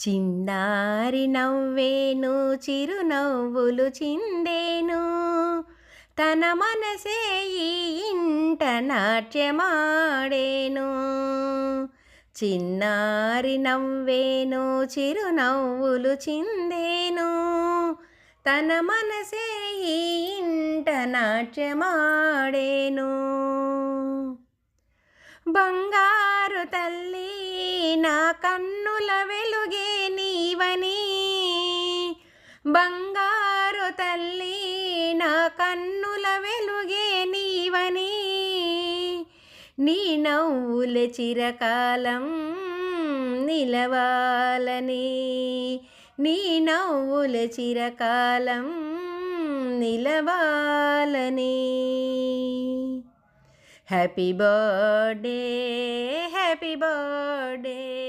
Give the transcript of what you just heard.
చిన్నారి నవ్వేను చిరునవ్వులు చిందేను తన మనసే ఈ ఇంట నాట్యమాడేను. చిన్నారి నవ్వేను చిరునవ్వులు చిందేను తన మనసే ఈ ఇంట నాట్యమాడేను. బంగారు తల్లి నా కన్నుల వెలుగే నీవని, బంగారు తల్లి నా కన్నుల వెలుగే నీవని, నీ నవ్వుల చిరకాలం నిలవాలని, నీ నవ్వుల చిరకాలం నిలవాలని. Happy birthday happy birthday.